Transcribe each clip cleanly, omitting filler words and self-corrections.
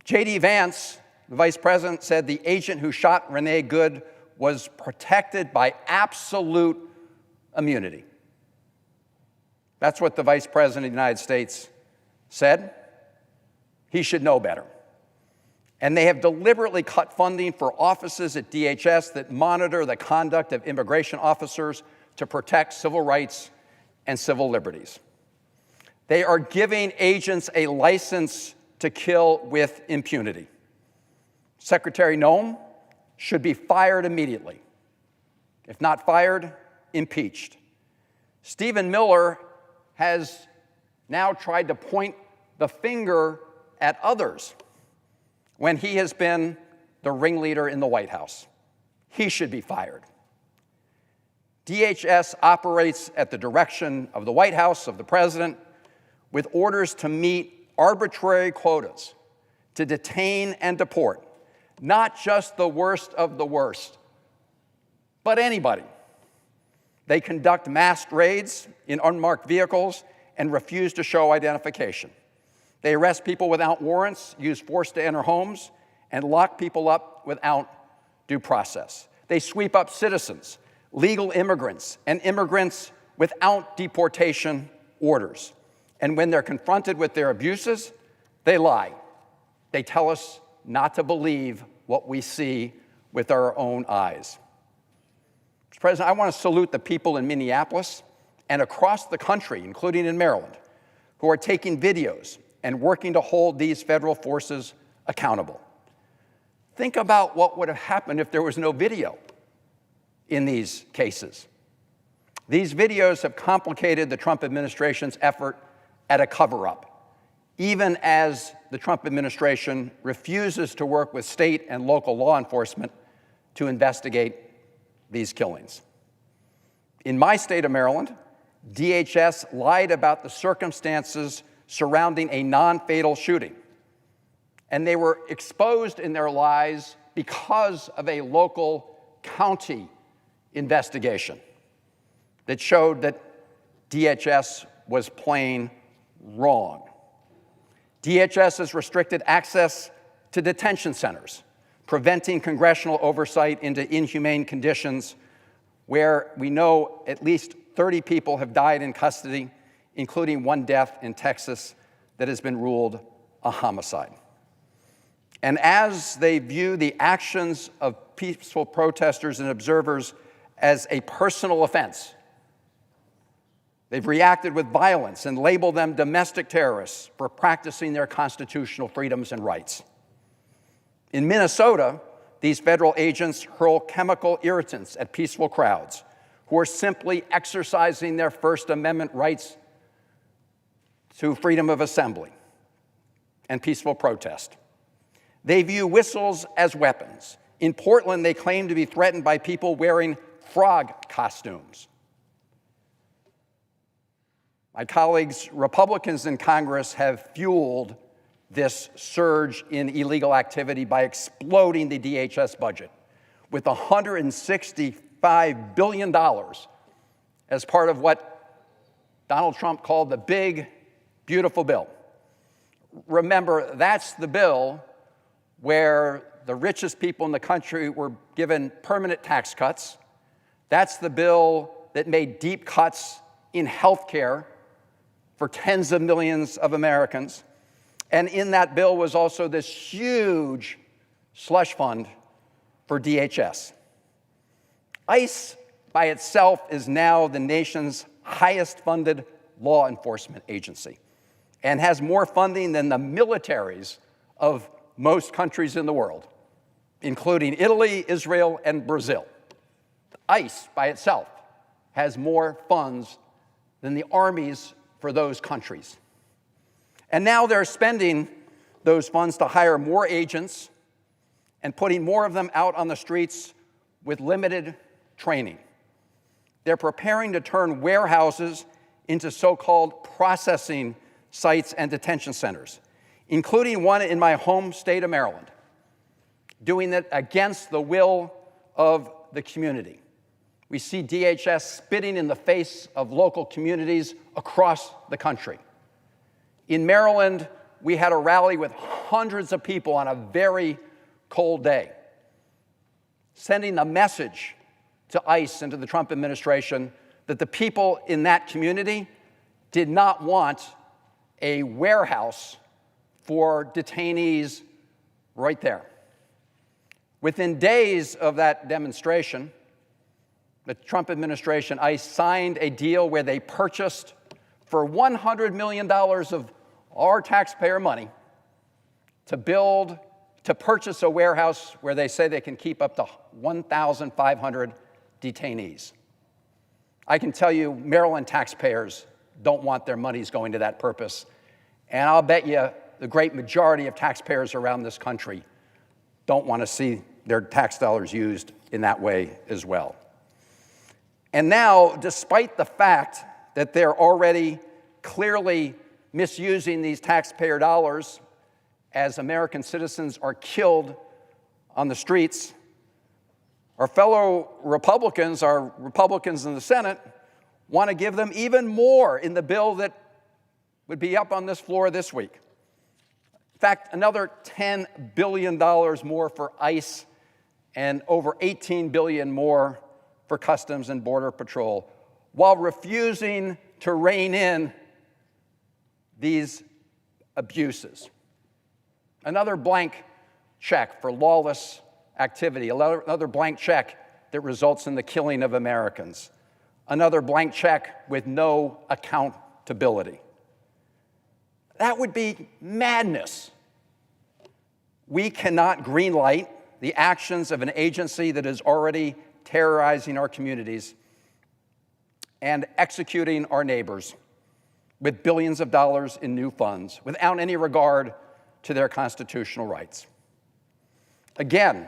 J.D. Vance, the vice president, said the agent who shot Renee Good was protected by absolute immunity. That's what the vice president of the United States said. He should know better. And they have deliberately cut funding for offices at DHS that monitor the conduct of immigration officers to protect civil rights and civil liberties. They are giving agents a license to kill with impunity. Secretary Noem should be fired immediately. If not fired, impeached. Stephen Miller has now tried to point the finger at others when he has been the ringleader in the White House. He should be fired. DHS operates at the direction of the White House, of the president, with orders to meet arbitrary quotas, to detain and deport, not just the worst of the worst, but anybody. They conduct masked raids in unmarked vehicles and refuse to show identification. They arrest people without warrants, use force to enter homes, and lock people up without due process. They sweep up citizens, legal immigrants, and immigrants without deportation orders. And when they're confronted with their abuses, they lie. They tell us not to believe what we see with our own eyes. Mr. President, I want to salute the people in Minneapolis and across the country, including in Maryland, who are taking videos and working to hold these federal forces accountable. Think about what would have happened if there was no video in these cases. These videos have complicated the Trump administration's effort at a cover-up, even as the Trump administration refuses to work with state and local law enforcement to investigate these killings. In my state of Maryland, DHS lied about the circumstances surrounding a non-fatal shooting, and they were exposed in their lies because of a local county investigation that showed that DHS was plain wrong. DHS has restricted access to detention centers, preventing congressional oversight into inhumane conditions where we know at least 30 people have died in custody, including one death in Texas that has been ruled a homicide. And as they view the actions of peaceful protesters and observers as a personal offense, they've reacted with violence and labeled them domestic terrorists for practicing their constitutional freedoms and rights. In Minnesota, these federal agents hurl chemical irritants at peaceful crowds who are simply exercising their First Amendment rights to freedom of assembly and peaceful protest. They view whistles as weapons. In Portland, they claim to be threatened by people wearing frog costumes. My colleagues, Republicans in Congress, have fueled this surge in illegal activity by exploding the DHS budget with $165 billion as part of what Donald Trump called the big, beautiful bill. Remember, that's the bill where the richest people in the country were given permanent tax cuts. That's the bill that made deep cuts in health care for tens of millions of Americans. And in that bill was also this huge slush fund for DHS. ICE by itself is now the nation's highest funded law enforcement agency and has more funding than the militaries of most countries in the world, including Italy, Israel, and Brazil. ICE by itself has more funds than the armies for those countries. And now they're spending those funds to hire more agents and putting more of them out on the streets with limited training. They're preparing to turn warehouses into so-called processing sites and detention centers, including one in my home state of Maryland, doing it against the will of the community. We see DHS spitting in the face of local communities across the country. In Maryland, we had a rally with hundreds of people on a very cold day, sending a message to ICE and to the Trump administration that the people in that community did not want a warehouse for detainees right there. Within days of that demonstration, the Trump administration, ICE, signed a deal where they purchased for $100 million of our taxpayer money to purchase a warehouse where they say they can keep up to 1,500 detainees. I can tell you Maryland taxpayers don't want their monies going to that purpose. And I'll bet you the great majority of taxpayers around this country don't want to see their tax dollars used in that way as well. And now, despite the fact that they're already clearly misusing these taxpayer dollars as American citizens are killed on the streets, our fellow Republicans, our Republicans in the Senate, want to give them even more in the bill that would be up on this floor this week. In fact, another $10 billion more for ICE and over $18 billion more for Customs and Border Patrol, while refusing to rein in these abuses. Another blank check for lawless activity, another blank check that results in the killing of Americans, another blank check with no accountability. That would be madness. We cannot greenlight the actions of an agency that is already terrorizing our communities and executing our neighbors with billions of dollars in new funds without any regard to their constitutional rights. Again,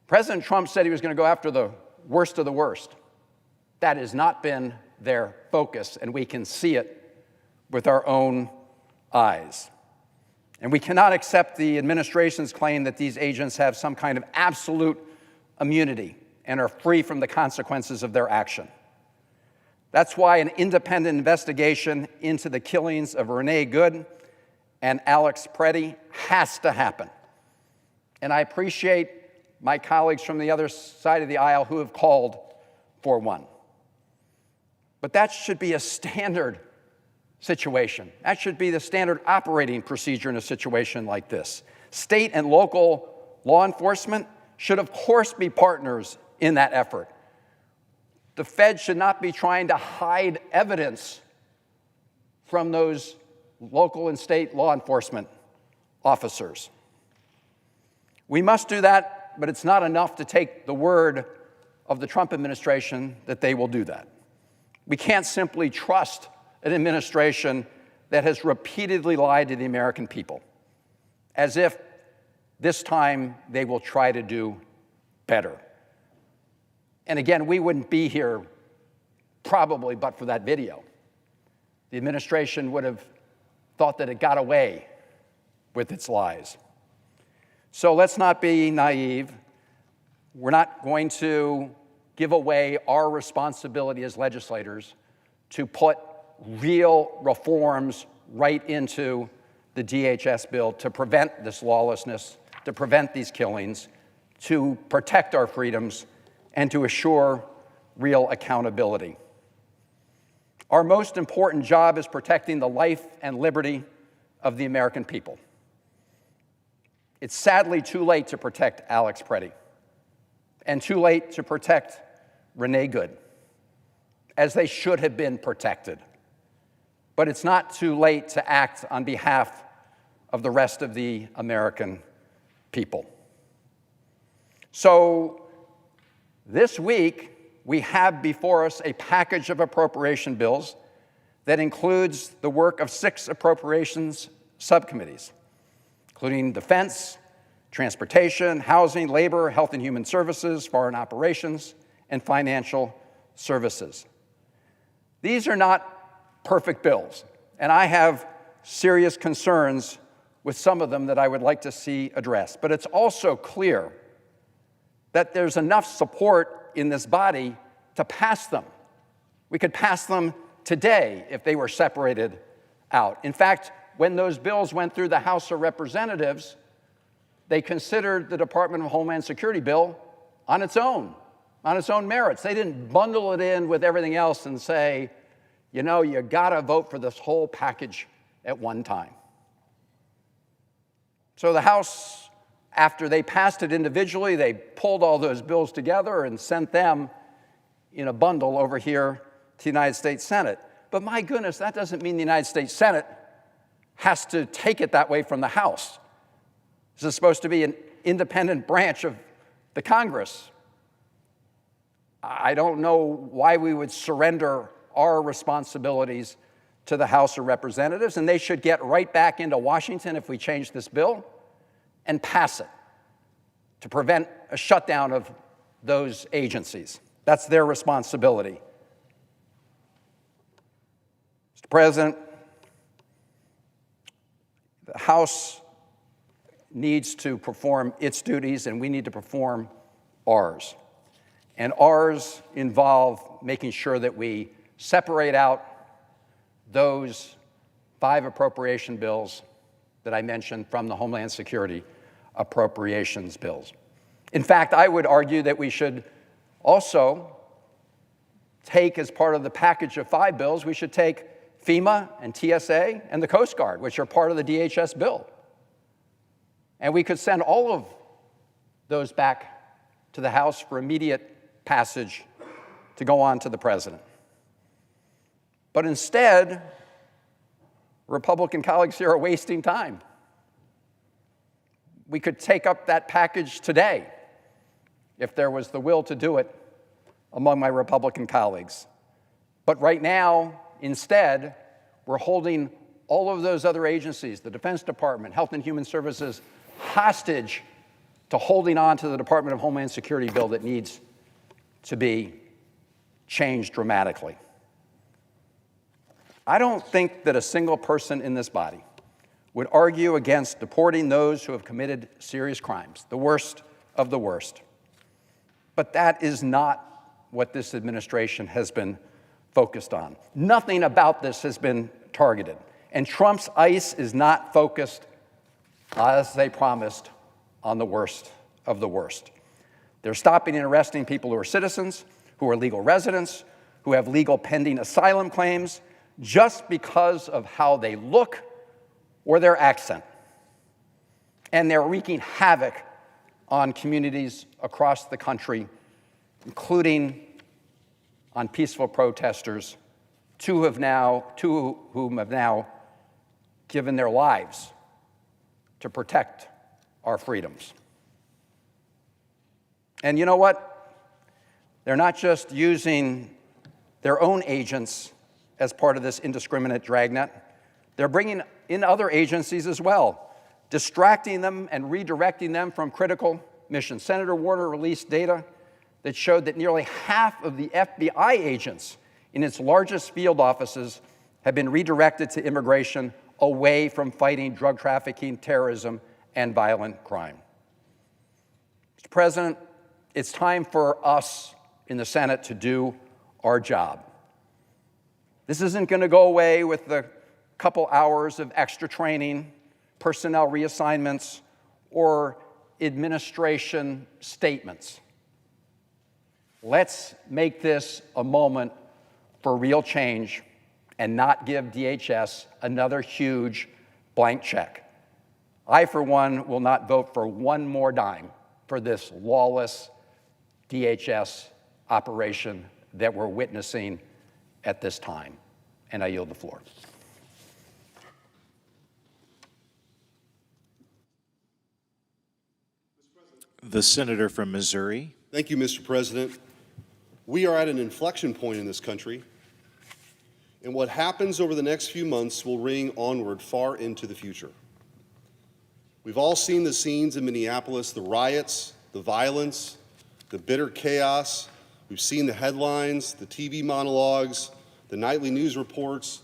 President Trump said he was going to go after the worst of the worst. That has not been their focus, and we can see it with our own eyes. And we cannot accept the administration's claim that these agents have some kind of absolute immunity and are free from the consequences of their action. That's why an independent investigation into the killings of Renee Good and Alex Preddy has to happen. And I appreciate my colleagues from the other side of the aisle who have called for one. But that should be a standard situation. That should be the standard operating procedure in a situation like this. State and local law enforcement should, of course, be partners in that effort. The Fed should not be trying to hide evidence from those local and state law enforcement officers. We must do that, but it's not enough to take the word of the Trump administration that they will do that. We can't simply trust an administration that has repeatedly lied to the American people, as if this time they will try to do better. And again, we wouldn't be here probably but for that video. The administration would have thought that it got away with its lies. So let's not be naive. We're not going to give away our responsibility as legislators to put real reforms right into the DHS bill to prevent this lawlessness, to prevent these killings, to protect our freedoms, and to assure real accountability. Our most important job is protecting the life and liberty of the American people. It's sadly too late to protect Alex Preddy and too late to protect Renee Good, as they should have been protected. But it's not too late to act on behalf of the rest of the American people. So this week, we have before us a package of appropriation bills that includes the work of 6 appropriations subcommittees, including defense, transportation, housing, labor, health and human services, foreign operations, and financial services. These are not perfect bills, and I have serious concerns with some of them that I would like to see addressed. But it's also clear that there's enough support in this body to pass them. We could pass them today if they were separated out. In fact, when those bills went through the House of Representatives, they considered the Department of Homeland Security bill on its own merits. They didn't bundle it in with everything else and say, you know, you gotta vote for this whole package at one time. So the House, after they passed it individually, they pulled all those bills together and sent them in a bundle over here to the United States Senate. But my goodness, that doesn't mean the United States Senate has to take it that way from the House. This is supposed to be an independent branch of the Congress. I don't know why we would surrender our responsibilities to the House of Representatives, and they should get right back into Washington if we change this bill and pass it to prevent a shutdown of those agencies. That's their responsibility. Mr. President, the House needs to perform its duties, and we need to perform ours. And ours involve making sure that we separate out those 5 appropriation bills that I mentioned from the Homeland Security appropriations bills. In fact, I would argue that we should also take, as part of the package of 5 bills, we should take FEMA and TSA and the Coast Guard, which are part of the DHS bill. And we could send all of those back to the House for immediate passage to go on to the President. But instead, Republican colleagues here are wasting time. We could take up that package today if there was the will to do it among my Republican colleagues. But right now, instead, we're holding all of those other agencies, the Defense Department, Health and Human Services, hostage to holding on to the Department of Homeland Security bill that needs to be changed dramatically. I don't think that a single person in this body would argue against deporting those who have committed serious crimes, the worst of the worst. But that is not what this administration has been focused on. Nothing about this has been targeted. And Trump's ICE is not focused, as they promised, on the worst of the worst. They're stopping and arresting people who are citizens, who are legal residents, who have legal pending asylum claims, just because of how they look or their accent. And they're wreaking havoc on communities across the country, including on peaceful protesters, two whom have now given their lives to protect our freedoms. And you know what? They're not just using their own agents as part of this indiscriminate dragnet. They're bringing in other agencies as well, distracting them and redirecting them from critical missions. Senator Warner released data that showed that nearly half of the FBI agents in its largest field offices have been redirected to immigration away from fighting drug trafficking, terrorism, and violent crime. Mr. President, it's time for us in the Senate to do our job. This isn't going to go away with the couple hours of extra training, personnel reassignments, or administration statements. Let's make this a moment for real change and not give DHS another huge blank check. I, for one, will not vote for one more dime for this lawless DHS operation that we're witnessing at this time. And I yield the floor. The senator from Missouri. Thank you, Mr. President. We are at an inflection point in this country, and what happens over the next few months will ring onward far into the future. We've all seen the scenes in Minneapolis, the riots, the violence, the bitter chaos. We've seen the headlines, the TV monologues, the nightly news reports,